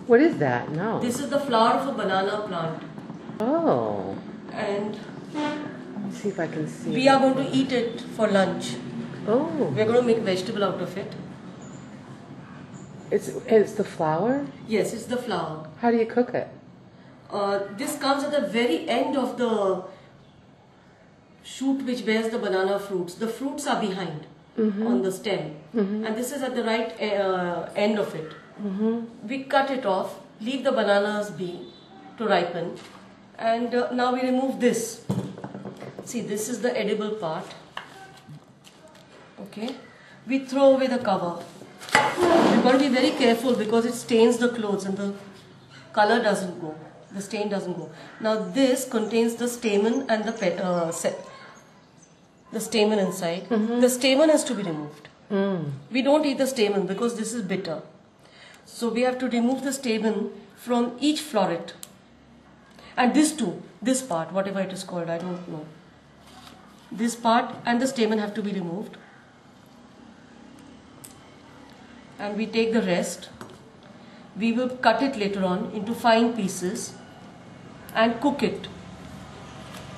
What is that? No. This is the flower of a banana plant. Oh. And Let's see if I can see. we are going to eat it for lunch. Oh. We're going to make vegetable out of it. It's the flower? Yes, it's the flower. How do you cook it? This comes at the very end of the shoot which bears the banana fruits. The fruits are behind on the stem, and this is at the right end of it. We cut it off, leave the bananas be to ripen, and now we remove this. See, this is the edible part. Okay, we throw away the cover. We've got to be very careful because it stains the clothes and the color doesn't go. The stain doesn't go. Now this contains the stamen and the stamen inside. The stamen has to be removed. We don't eat the stamen because this is bitter. So we have to remove the stamen from each floret. And this too, this part, whatever it is called, I don't know. This part and the stamen have to be removed. And we take the rest. We will cut it later on into fine pieces and cook it.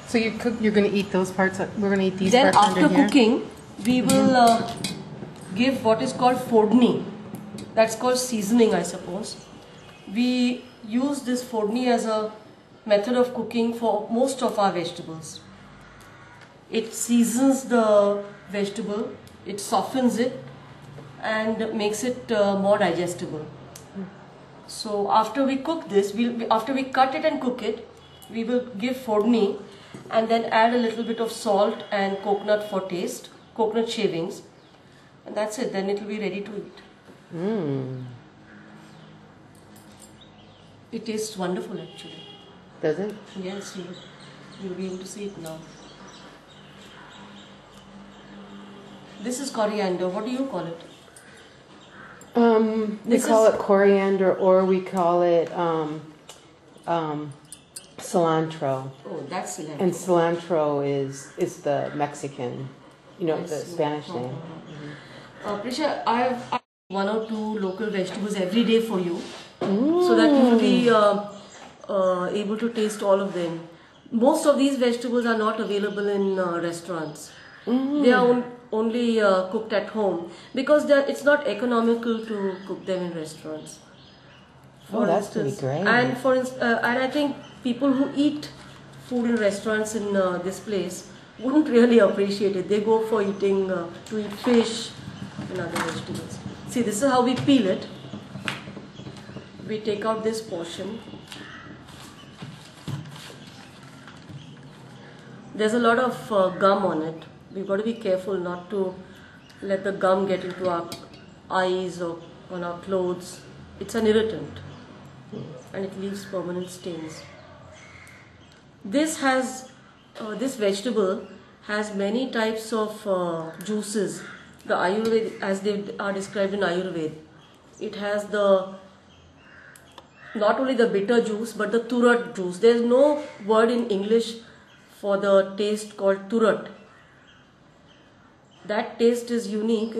So you're going to eat those parts. We're going to eat these then parts after under here? cooking, we will give what is called fodni. That's called seasoning, I suppose. We use this fodni as a method of cooking for most of our vegetables. It seasons the vegetable, it softens it, and makes it more digestible. So after we cook this, after we cut it and cook it, we will give fodni and then add a little bit of salt and coconut for taste, coconut shavings, and that's it. Then it will be ready to eat. It tastes wonderful actually. Does it? Yes, you'll be able to see it now. This is coriander. What do you call it? We call it coriander, or we call it cilantro. Oh, that's cilantro. And cilantro is the Mexican, the Spanish name. Prisha, I have one or two local vegetables every day for you, so that you will be able to taste all of them. Most of these vegetables are not available in restaurants. They are only cooked at home because it's not economical to cook them in restaurants. That's pretty great. And and I think people who eat food in restaurants in this place wouldn't really appreciate it. They go for eating to eat fish and other vegetables. See, this is how we peel it. We take out this portion. There's a lot of gum on it. We've got to be careful not to let the gum get into our eyes or on our clothes. It's an irritant and it leaves permanent stains. This vegetable has many types of juices. The Ayurveda, as they are described in Ayurveda, it has not only the bitter juice but the turat juice. There is no word in English for the taste called turat. That taste is unique.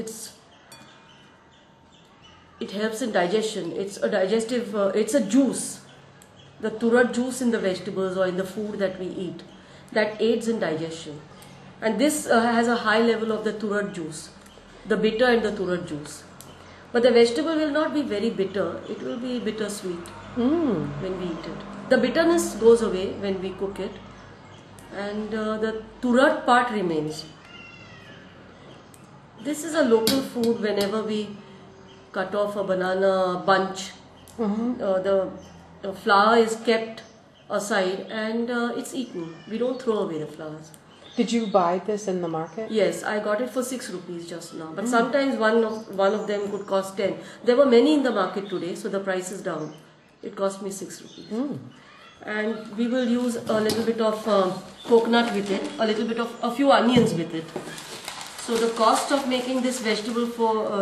It helps in digestion. It's a digestive. It's a juice. The turat juice in the vegetables or in the food that we eat, that aids in digestion. And this has a high level of the turat juice, the bitter and the turat juice. But the vegetable will not be very bitter. It will be bittersweet when we eat it. The bitterness goes away when we cook it, and the turat part remains. This is a local food. Whenever we cut off a banana bunch, the flower is kept aside and it's eaten. We don't throw away the flowers. Did you buy this in the market? Yes, I got it for 6 rupees just now. But sometimes one of them could cost 10. There were many in the market today, so the price is down. It cost me 6 rupees. And we will use a little bit of coconut with it, a few onions with it. So the cost of making this vegetable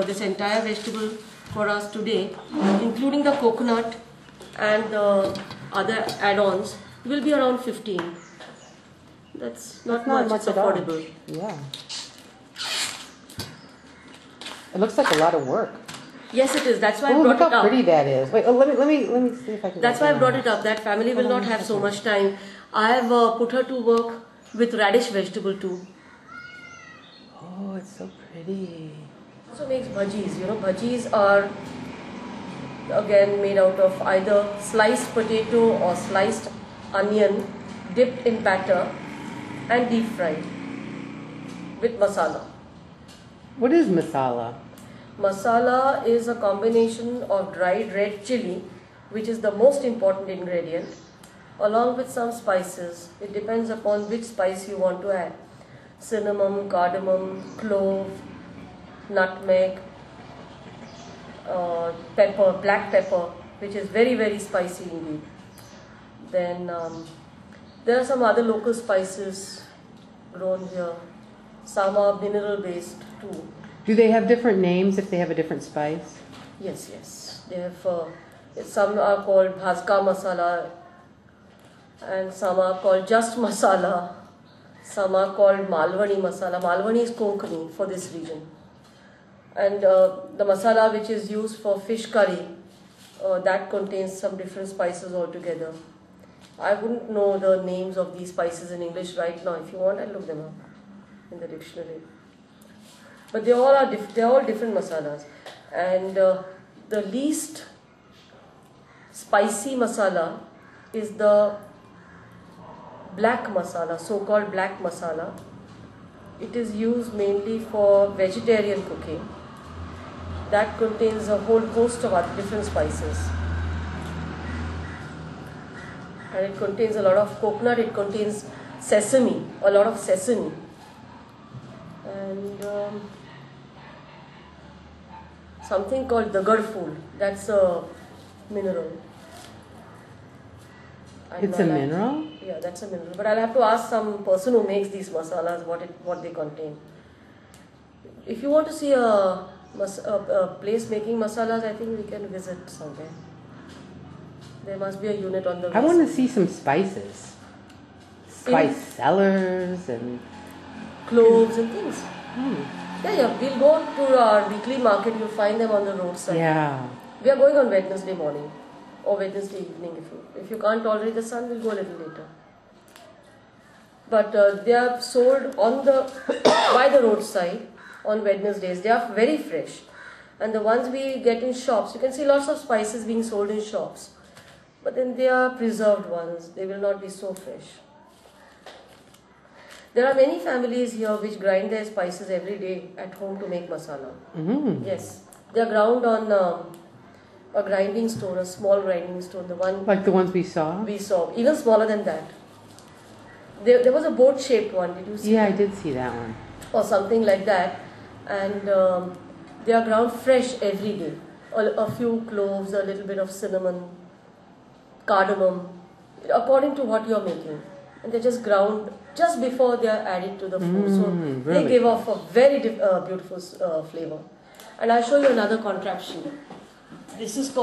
this entire vegetable for us today, including the coconut and the other add-ons, will be around 15. That's not much. It's affordable. Yeah. It looks like a lot of work. Yes, it is. That's why I Oh, brought look it how up. pretty that is. Wait, let me see if I can. That's why I brought it up. That family will not have so much time. I have put her to work with radish vegetable too. Oh, it's so pretty. Also makes bhajis. You know, bhajis are again made out of either sliced potato or sliced onion dipped in batter and deep fried with masala. What is masala? Masala is a combination of dried red chili, which is the most important ingredient, along with some spices. It depends upon which spice you want to add. Cinnamon, cardamom, clove, nutmeg, pepper, black pepper, which is very, very spicy indeed. Then there are some other local spices grown here. Some are mineral based too. Do they have different names if they have a different spice? Yes, yes. They have some are called bhaska masala, and some are called just masala. Some are called Malwani masala. Malwani is Konkani for this region. And the masala which is used for fish curry, that contains some different spices altogether. I wouldn't know the names of these spices in English right now. If you want, I'll look them up in the dictionary. But they all are they're all different masalas. And the least spicy masala is the black masala, so-called black masala. It is used mainly for vegetarian cooking. That contains a whole host of other different spices. And it contains a lot of coconut, it contains sesame, a lot of sesame. And something called dagar fool, that's a mineral. It's a mineral? Yeah, that's a mineral. But I'll have to ask some person who makes these masalas what they contain. If you want to see a place making masalas, I think we can visit somewhere. There must be a unit on the I want to see some spices. Spice cellars and cloves and things. Yeah, we'll go to our weekly market. You'll find them on the roadside. Yeah. We are going on Wednesday morning or Wednesday evening. If you can't tolerate the sun, we'll go a little later. But they are sold on by the roadside on Wednesdays. They are very fresh. And the ones we get in shops, you can see lots of spices being sold in shops. But then they are preserved ones. They will not be so fresh. There are many families here which grind their spices every day at home to make masala. Mm-hmm. Yes. They are ground on a grinding stone, a small grinding stone. The one like the ones we saw? We saw, even smaller than that. There was a boat-shaped one. Did you see? Yeah, that? I did see that one. Or something like that. And they are ground fresh every day. A few cloves, a little bit of cinnamon, cardamom, according to what you are making. And they're just ground just before they are added to the food. So really? they give off a very beautiful flavor. And I'll show you another contraption. This is called